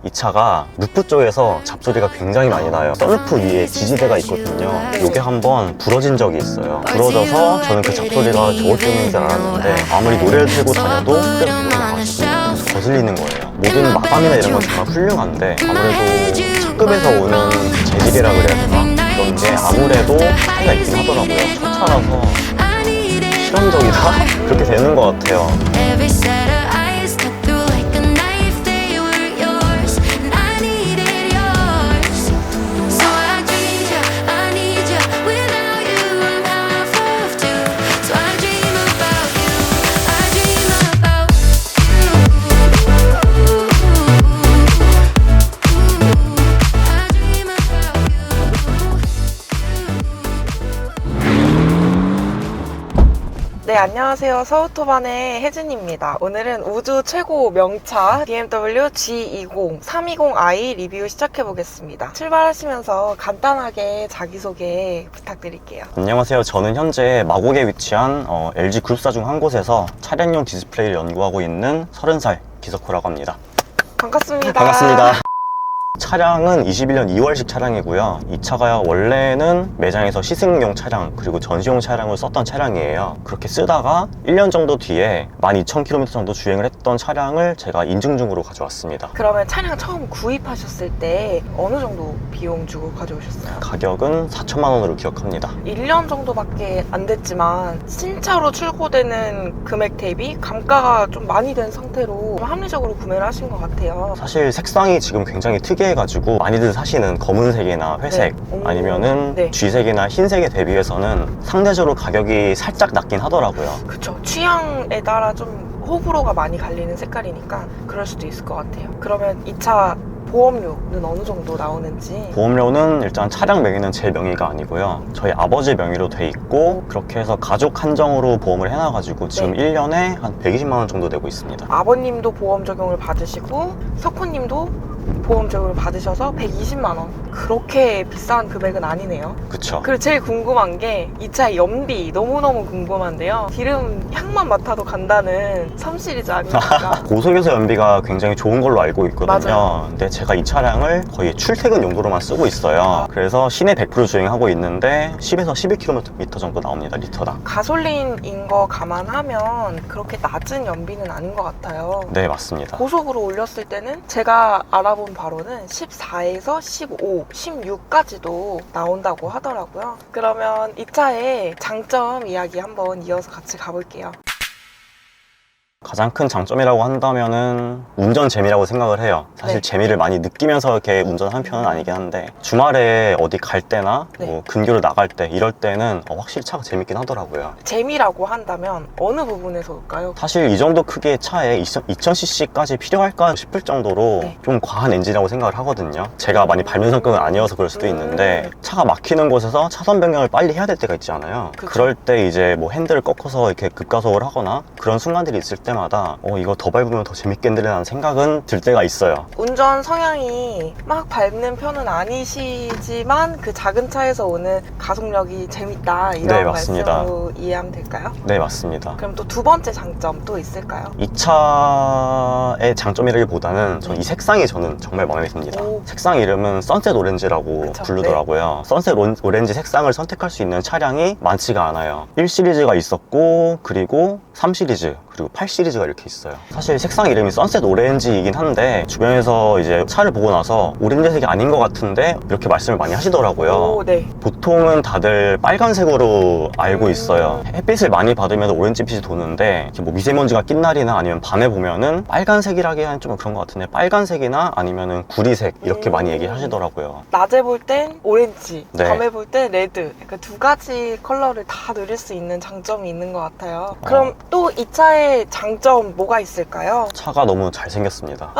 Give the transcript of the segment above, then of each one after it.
이 차가 루프 쪽에서 잡소리가 굉장히 많이 나요. 썬루프 위에 지지대가 있거든요. 이게 한번 부러진 적이 있어요. 부러져서 저는 그 잡소리가 저것 때문인 줄 알았는데 아무리 노래를 틀고 다녀도 그냥 계속 나가지고 거슬리는 거예요. 모든 마감이나 이런 건 정말 훌륭한데 아무래도 차급에서 오는 재질이라 그래야 되나? 그런 게 아무래도 차이가 있긴 하더라고요. 첫 차라서 실험적이다? 그렇게 되는 것 같아요. Every set of eyes cut through like a knife. They were yours, and I needed yours. So I need you. Without you, I'm half of two. So I dream about you. I dream about you. I dream about you. 네, 안녕하세요. 서우토반의 혜진입니다. 오늘은 우주 최고 명차 BMW G20 320i 리뷰 시작해보겠습니다. 출발하시면서 간단하게 자기소개 부탁드릴게요. 안녕하세요. 저는 현재 마곡에 위치한 LG 그룹사 중 한 곳에서 차량용 디스플레이를 연구하고 있는 30살 기석호라고 합니다. 반갑습니다. 반갑습니다. 차량은 21년 2월식 차량이고요. 이 차가 원래는 매장에서 시승용 차량 그리고 전시용 차량을 썼던 차량이에요. 그렇게 쓰다가 1년 정도 뒤에 12,000km 정도 주행을 했던 차량을 제가 인증중으로 가져왔습니다. 그러면 차량 처음 구입하셨을 때 어느 정도 비용 주고 가져오셨어요? 가격은 4천만 원으로 기억합니다. 1년 정도밖에 안 됐지만 신차로 출고되는 금액 대비 감가가 좀 많이 된 상태로 합리적으로 구매를 하신 것 같아요. 사실 색상이 지금 굉장히 특이해가지고 많이들 사시는 검은색이나 회색 네. 아니면은 네. 쥐색이나 흰색에 대비해서는 상대적으로 가격이 살짝 낮긴 하더라고요. 그쵸. 취향에 따라 좀 호불호가 많이 갈리는 색깔이니까 그럴 수도 있을 것 같아요. 그러면 이 차 보험료는 어느 정도 나오는지? 보험료는 일단 차량 명의는 제 명의가 아니고요. 저희 아버지 명의로 돼 있고 그렇게 해서 가족 한정으로 보험을 해놔가지고 지금 1년에 한 120만 원 정도 내고 있습니다. 아버님도 보험 적용을 받으시고 석호님도 보험 적용을 받으셔서 120만 원. 그렇게 비싼 금액은 아니네요. 그쵸? 그리고 제일 궁금한 게 이 차의 연비 너무너무 궁금한데요. 기름 향만 맡아도 간다는 3시리즈 아닙니까? 고속에서 연비가 굉장히 좋은 걸로 알고 있거든요. 맞아요. 근데 제가 이 차량을 거의 출퇴근 용도로만 쓰고 있어요. 그래서 시내 100% 주행하고 있는데 10에서 11km 정도 나옵니다. 리터당. 가솔린인 거 감안하면 그렇게 낮은 연비는 아닌 것 같아요. 네, 맞습니다. 고속으로 올렸을 때는 제가 알아본 바로는 14에서 15, 16까지도 나온다고 하더라고요. 그러면 이 차의 장점 이야기 한번 이어서 같이 가볼게요. 가장 큰 장점이라고 한다면은 운전 재미라고 생각을 해요. 사실 네. 재미를 많이 느끼면서 이렇게 운전하는 편은 아니긴 한데 주말에 어디 갈 때나 네. 뭐 근교를 나갈 때 이럴 때는 확실히 차가 재밌긴 하더라고요. 재미라고 한다면 어느 부분에서 올까요? 사실 이 정도 크기의 차에 2000cc까지 필요할까 싶을 정도로 네. 좀 과한 엔진이라고 생각을 하거든요. 제가 많이 밟는 성격은 아니어서 그럴 수도 있는데 차가 막히는 곳에서 차선 변경을 빨리 해야 될 때가 있잖아요. 그쵸. 그럴 때 이제 뭐 핸들을 꺾어서 이렇게 급가속을 하거나 그런 순간들이 있을 때마다 이거 더 밟으면 더 재밌겠는데라는 생각은 들 때가 있어요. 운전 성향이 막 밟는 편은 아니시지만 그 작은 차에서 오는 가속력이 재밌다 이런 네, 맞습니다. 말씀으로 이해하면 될까요? 네, 맞습니다. 그럼 또 두 번째 장점 또 있을까요? 이 차의 장점이라기보다는 전 이 색상이 저는 정말 마음에 듭니다. 오. 색상 이름은 선셋 오렌지라고 그쵸, 부르더라고요. 선셋 오렌지 색상을 선택할 수 있는 차량이 많지가 않아요. 1시리즈가 있었고 그리고 3시리즈 그리고 8시리즈가 이렇게 있어요. 사실 색상 이름이 선셋 오렌지이긴 한데 주변에서 이제 차를 보고 나서 오렌지색이 아닌 것 같은데 이렇게 말씀을 많이 하시더라고요. 오, 네. 보통은 다들 빨간색으로 알고 있어요. 햇빛을 많이 받으면 오렌지빛이 도는데 이렇게 뭐 미세먼지가 낀 날이나 아니면 밤에 보면은 빨간색이라기에는 좀 그런 것 같은데 빨간색이나 아니면은 구리색 이렇게 많이 얘기하시더라고요. 낮에 볼 땐 오렌지, 네. 밤에 볼 땐 레드. 그러니까 두 가지 컬러를 다 누릴 수 있는 장점이 있는 것 같아요. 그럼 또 이 차의 장점 뭐가 있을까요? 차가 너무 잘생겼습니다.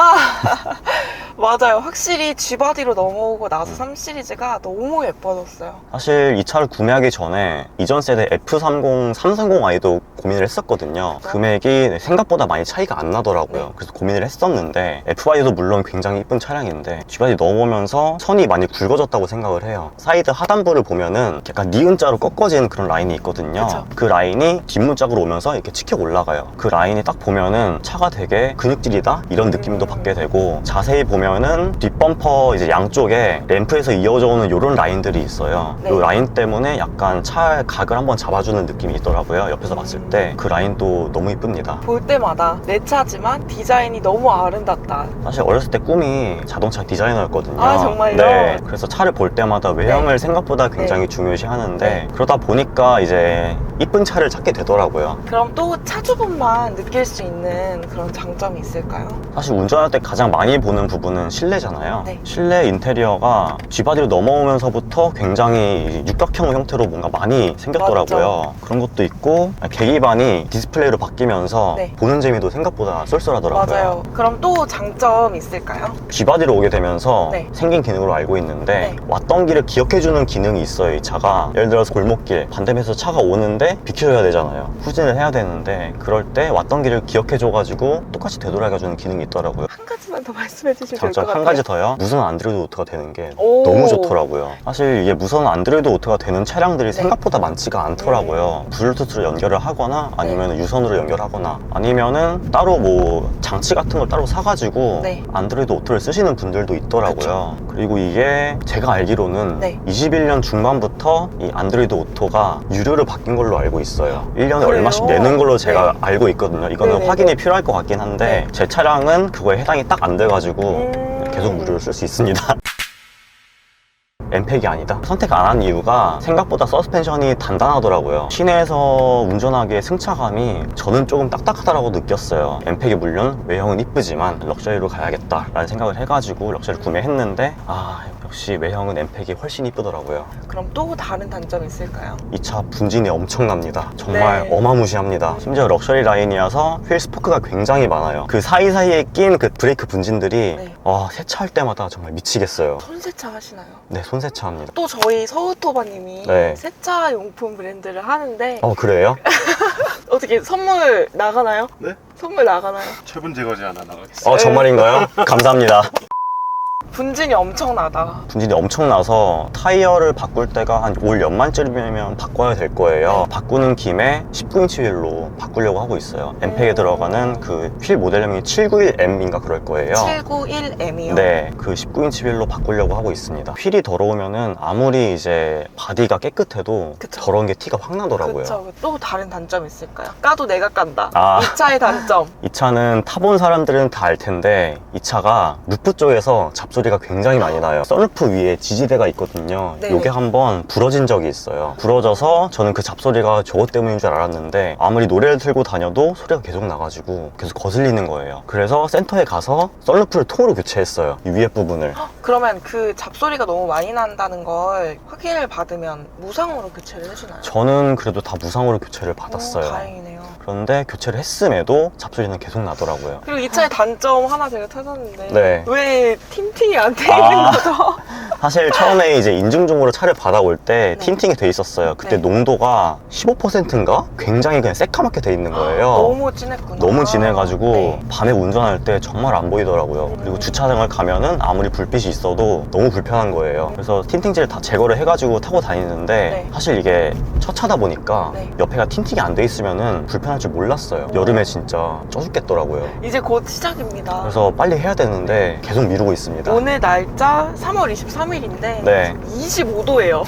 맞아요. 확실히 G바디로 넘어오고 나서 3시리즈가 너무 예뻐졌어요. 사실 이 차를 구매하기 전에 이전 세대 F30, 330i도 고민을 했었거든요. 금액이 생각보다 많이 차이가 안 나더라고요. 네. 그래서 고민을 했었는데 FI도 물론 굉장히 이쁜 차량인데 G바디 넘어오면서 선이 많이 굵어졌다고 생각을 해요. 사이드 하단부를 보면은 약간 니은자로 꺾어진 그런 라인이 있거든요. 그쵸. 그 라인이 뒷문짝으로 오면서 이렇게 치켜 올라가요. 그 라인이 딱 보면은 차가 되게 근육질이다 이런 느낌도 받게 되고 자세히 보면 뭐냐면은 뒷범퍼 이제 양쪽에 램프에서 이어져 오는 이런 라인들이 있어요. 네. 이 라인 때문에 약간 차 각을 한번 잡아주는 느낌이 있더라고요. 옆에서 봤을 때 그 라인도 너무 이쁩니다. 볼 때마다 내 차지만 디자인이 너무 아름답다. 사실 어렸을 때 꿈이 자동차 디자이너였거든요. 아, 정말요? 네. 그래서 차를 볼 때마다 외형을 생각보다 굉장히 중요시 하는데 네. 그러다 보니까 이제 이쁜 차를 찾게 되더라고요. 그럼 또 차주분만 느낄 수 있는 그런 장점이 있을까요? 사실 운전할 때 가장 많이 보는 부분은 실내잖아요. 네. 실내 인테리어가 G바디로 넘어오면서부터 굉장히 육각형 형태로 뭔가 많이 생겼더라고요. 그런 것도 있고 계기반이 디스플레이로 바뀌면서 네. 보는 재미도 생각보다 쏠쏠하더라고요. 맞아요. 그럼 또 장점 있을까요? G바디로 오게 되면서 네. 생긴 기능으로 알고 있는데 네. 왔던 길을 기억해주는 기능이 있어요. 이 차가 예를 들어서 골목길 반대편에서 차가 오는데 비켜줘야 되잖아요. 후진을 해야 되는데 그럴 때 왔던 길을 기억해줘가지고 똑같이 되돌아가주는 기능이 있더라고요. 한 가지만 더 말씀해 주시면 될 것 장점 같아요. 한 가지 더요. 무선 안드로이드 오토가 되는 게 오. 너무 좋더라고요. 사실 이게 무선 안드로이드 오토가 되는 차량들이 생각보다 많지가 않더라고요. 블루투스로 연결을 하거나 아니면 유선으로 연결하거나 아니면은 따로 뭐 장치 같은 걸 따로 사가지고 네. 안드로이드 오토를 쓰시는 분들도 있더라고요. 그리고 이게 제가 알기로는 네. 21년 중반부터 이 안드로이드 오토가 유료로 바뀐 걸로 알고 있어요. 1년에 그래요? 얼마씩 내는 걸로 제가 네. 알고 있거든요. 이거는 네네네. 확인이 필요할 것 같긴 한데 네. 제 차량은 그거에 해당이 딱 안 돼가지고 계속 무료로 쓸 수 있습니다. 엠팩이 아니다. 선택 안 한 이유가 생각보다 서스펜션이 단단하더라고요. 시내에서 운전하기에 승차감이 저는 조금 딱딱하다고 느꼈어요. 엠팩이 물론 외형은 이쁘지만 럭셔리로 가야겠다라는 생각을 해가지고 럭셔리 구매했는데 역시 외형은 엠팩이 훨씬 이쁘더라고요. 그럼 또 다른 단점이 있을까요? 이 차 분진이 엄청납니다. 정말 네. 어마무시합니다. 심지어 럭셔리 라인이어서 휠 스포크가 굉장히 많아요. 그 사이사이에 낀 그 브레이크 분진들이 네. 세차할 때마다 정말 미치겠어요. 손세차 하시나요? 네, 손세차합니다. 또 저희 서우토바님이 네. 세차 용품 브랜드를 하는데 그래요? 어떻게 선물 나가나요? 네? 선물 나가나요? 철분 제거제 하나 나가겠습니다. 정말인가요? 감사합니다. 분진이 엄청나다. 분진이 엄청나서 타이어를 바꿀 때가 한 올 연말쯤이면 바꿔야 될 거예요. 바꾸는 김에 19인치 휠로 바꾸려고 하고 있어요. 엠팩에 들어가는 그 휠 모델명이 791M인가 그럴 거예요. 791M이요? 네, 그 19인치 휠로 바꾸려고 하고 있습니다. 휠이 더러우면은 아무리 이제 바디가 깨끗해도 그쵸. 더러운 게 티가 확 나더라고요. 그쵸. 또 다른 단점이 있을까요? 까도 내가 깐다. 아. 이 차의 단점. 이 차는 타본 사람들은 다 알 텐데 이 차가 루프 쪽에서 잡소리가 굉장히 많이 나요. 썬루프 위에 지지대가 있거든요. 네네. 이게 한번 부러진 적이 있어요. 부러져서 저는 그 잡소리가 저것 때문인 줄 알았는데 아무리 노래를 틀고 다녀도 소리가 계속 나가지고 계속 거슬리는 거예요. 그래서 센터에 가서 썬루프를 통으로 교체했어요. 이 위에 부분을. 그러면 그 잡소리가 너무 많이 난다는 걸 확인을 받으면 무상으로 교체를 해주나요? 저는 그래도 다 무상으로 교체를 받았어요. 다행이네요. 그런데 교체를 했음에도 잡소리는 계속 나더라고요. 그리고 이 차의 단점 하나 제가 찾았는데 네. 왜 틴팅이 안 돼 있는 거죠? 사실 처음에 이제 인증종으로 차를 받아올 때 네. 틴팅이 돼 있었어요. 그때 네. 농도가 15%인가? 굉장히 그냥 새까맣게 돼 있는 거예요. 너무 진했구나. 너무 진해가지고 네. 밤에 운전할 때 정말 안 보이더라고요. 그리고 주차장을 가면은 아무리 불빛이 있어도 너무 불편한 거예요. 그래서 틴팅제를 다 제거를 해가지고 타고 다니는데 네. 사실 이게 첫 차다 보니까 네. 옆에가 틴팅이 안 돼 있으면은 불편할 줄 몰랐어요. 여름에 진짜 쪄 죽겠더라고요. 이제 곧 시작입니다. 그래서 빨리 해야 되는데 계속 미루고 있습니다. 오늘 날짜 3월 23일인데 네. 25도예요.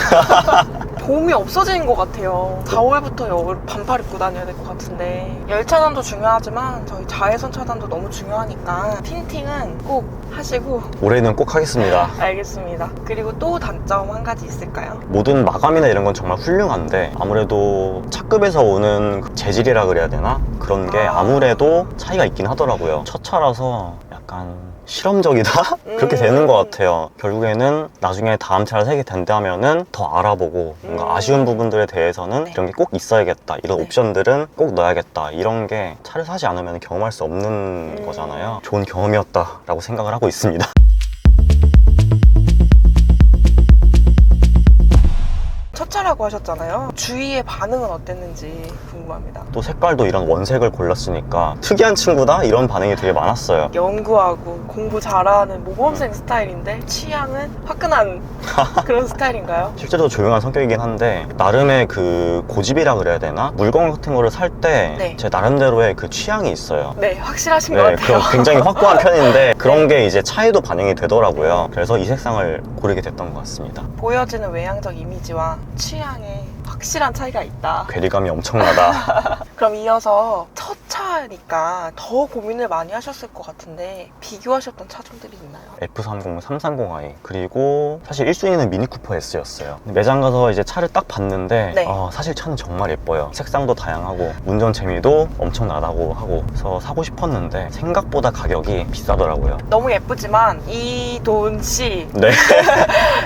봄이 없어지는 것 같아요. 4월부터 반팔 입고 다녀야 될 것 같은데 열차단도 중요하지만 저희 자외선 차단도 너무 중요하니까 틴팅은 꼭 하시고. 올해는 꼭 하겠습니다. 알겠습니다. 그리고 또 단점 한 가지 있을까요? 모든 마감이나 이런 건 정말 훌륭한데 아무래도 차급에서 오는 그 재질이라 그래야 되나? 그런 게 아무래도 차이가 있긴 하더라고요. 첫 차라서 약간 실험적이다? 그렇게 되는 것 같아요. 결국에는 나중에 다음 차를 사게 된다면은 더 알아보고 뭔가 아쉬운 부분들에 대해서는 네. 이런 게 꼭 있어야겠다. 이런 네. 옵션들은 꼭 넣어야겠다. 이런 게 차를 사지 않으면 경험할 수 없는 거잖아요. 좋은 경험이었다라고 생각을 하고 있습니다. 첫 차를 샀다라고 하셨잖아요. 주위의 반응은 어땠는지 궁금합니다. 또 색깔도 이런 원색을 골랐으니까 특이한 친구다? 이런 반응이 되게 많았어요. 연구하고 공부 잘하는 모범생 스타일인데 취향은 화끈한 그런 스타일인가요? 실제로 조용한 성격이긴 한데 나름의 그 고집이라 그래야 되나? 물건 같은 거를 살 때 네. 제 나름대로의 그 취향이 있어요. 네, 확실하신 것 네, 같아요. 그런 굉장히 확고한 편인데 그런 게 이제 차이도 반영이 되더라고요. 그래서 이 색상을 고르게 됐던 것 같습니다. 보여지는 외향적 이미지와 취향에 확실한 차이가 있다. 괴리감이 엄청나다. 그럼 이어서 첫 차니까 더 고민을 많이 하셨을 것 같은데 비교하셨던 차종들이 있나요? F30, 330i 그리고 사실 1순위는 미니쿠퍼 S였어요. 매장 가서 이제 차를 딱 봤는데 네. 사실 차는 정말 예뻐요. 색상도 다양하고 운전 재미도 엄청나다고 하고 그래서 사고 싶었는데 생각보다 가격이 비싸더라고요. 너무 예쁘지만 이 돈씨 네.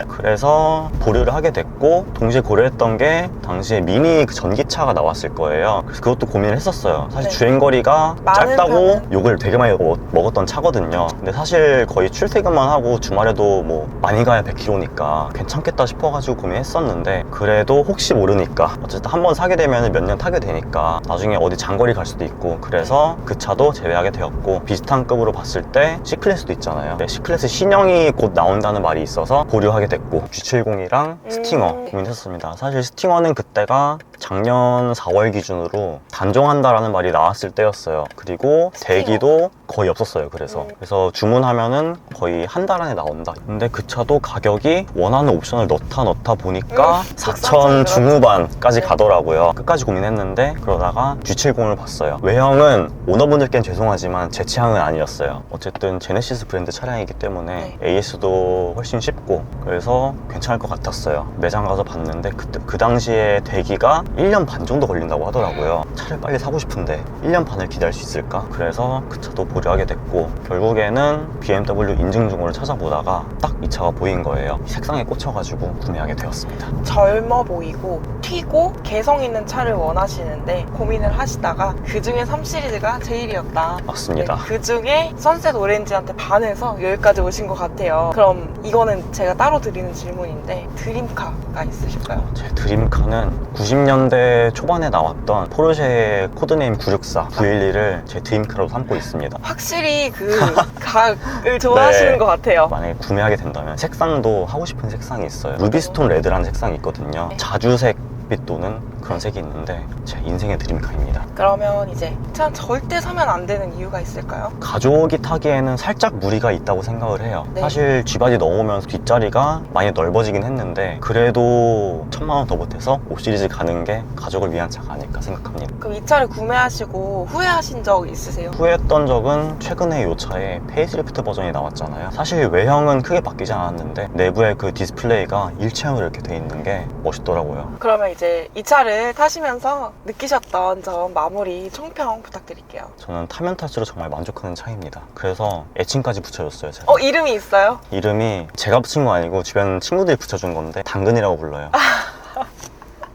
그래서 보류를 하게 됐고 동시에 고려했던 게 당시에 미니 그 전기차가 나왔을 거예요. 그래서 그것도 고민을 했었어요. 사실 네. 주행거리가 많은 짧다고 편은? 욕을 되게 많이 먹었던 차거든요. 근데 사실 거의 출퇴근만 하고 주말에도 뭐 많이 가야 100km니까 괜찮겠다 싶어가지고 고민했었는데 그래도 혹시 모르니까 어쨌든 한번 사게 되면 몇 년 타게 되니까 나중에 어디 장거리 갈 수도 있고 그래서 그 차도 제외하게 되었고 비슷한 급으로 봤을 때 C클래스도 있잖아요. 네, C클래스 신형이 곧 나온다는 말이 있어서 보류하게 됐고 G70이랑 스팅어 고민했었습니다. 사실 스팅어는 그때가 작년 4월 기준으로 단종한다라는 말이 나왔을 때였어요. 그리고 대기도 거의 없었어요. 그래서 주문하면은 거의 한 달 안에 나온다. 근데 그 차도 가격이 원하는 옵션을 넣다 보니까 4천 중후반까지 네. 가더라고요. 끝까지 고민했는데 그러다가 G70을 봤어요. 외형은 오너분들께는 죄송하지만 제 취향은 아니었어요. 어쨌든 제네시스 브랜드 차량이기 때문에 네. AS도 훨씬 쉽고 그래서 괜찮을 것 같았어요. 매장 가서 봤는데 그 당시에 대기가 1년 반 정도 걸린다고 하더라고요. 차를 빨리 사고 싶은데 1년 반을 기다릴 수 있을까? 그래서 그 차도 보류하게 됐고 결국에는 BMW 인증중고를 찾아보다가 딱 이 차가 보인 거예요. 색상에 꽂혀가지고 구매하게 되었습니다. 젊어 보이고 튀고 개성 있는 차를 원하시는데 고민을 하시다가 그 중에 3시리즈가 제일이었다. 맞습니다. 그 중에 선셋 오렌지한테 반해서 여기까지 오신 것 같아요. 그럼 이거는 제가 따로 드리는 질문인데 드림카가 있으실까요? 제 드림카는 90년대 초반에 나왔던 포르쉐 코드네임 964, 911을 제 드림카로 삼고 있습니다. 확실히 그 각을 좋아하시는 네. 것 같아요. 만약에 구매하게 된다면 색상도 하고 싶은 색상이 있어요. 루비스톤 레드라는 색상이 있거든요. 자주색 빛 도는 그런 색이 있는데 제 인생의 드림카입니다. 그러면 이제 참 절대 사면 안 되는 이유가 있을까요? 가족이 타기에는 살짝 무리가 있다고 생각을 해요. 네. 사실 G바디 넣으면서 뒷자리가 많이 넓어지긴 했는데 그래도 1000만 원 더 보태서 5시리즈 가는 게 가족을 위한 차가 아닐까 생각합니다. 그럼 이 차를 구매하시고 후회하신 적 있으세요? 후회했던 적은 최근에 이 차에 페이스리프트 버전이 나왔잖아요. 사실 외형은 크게 바뀌지 않았는데 내부에 그 디스플레이가 일체형으로 이렇게 돼 있는 게 멋있더라고요. 그러면 이제 이 차를 타시면서 느끼셨던 점 마무리 총평 부탁드릴게요. 저는 타면 탈수록 정말 만족하는 차입니다. 그래서 애칭까지 붙여줬어요. 제가. 이름이 있어요? 이름이 제가 붙인 거 아니고 주변 친구들이 붙여준 건데 당근이라고 불러요.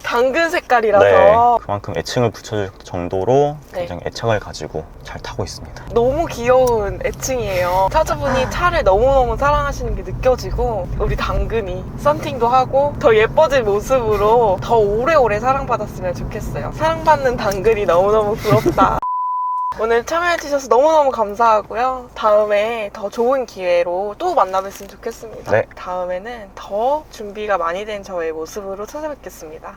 당근 색깔이라서 네, 그만큼 애칭을 붙여줄 정도로 네. 굉장히 애착을 가지고 잘 타고 있습니다. 너무 귀여운 애칭이에요. 차주분이 차를 너무너무 사랑하시는 게 느껴지고 우리 당근이 썬팅도 하고 더 예뻐진 모습으로 더 오래오래 사랑받았으면 좋겠어요. 사랑받는 당근이 너무너무 부럽다. 오늘 참여해주셔서 너무너무 감사하고요. 다음에 더 좋은 기회로 또 만나뵀으면 좋겠습니다. 네. 다음에는 더 준비가 많이 된 저의 모습으로 찾아뵙겠습니다.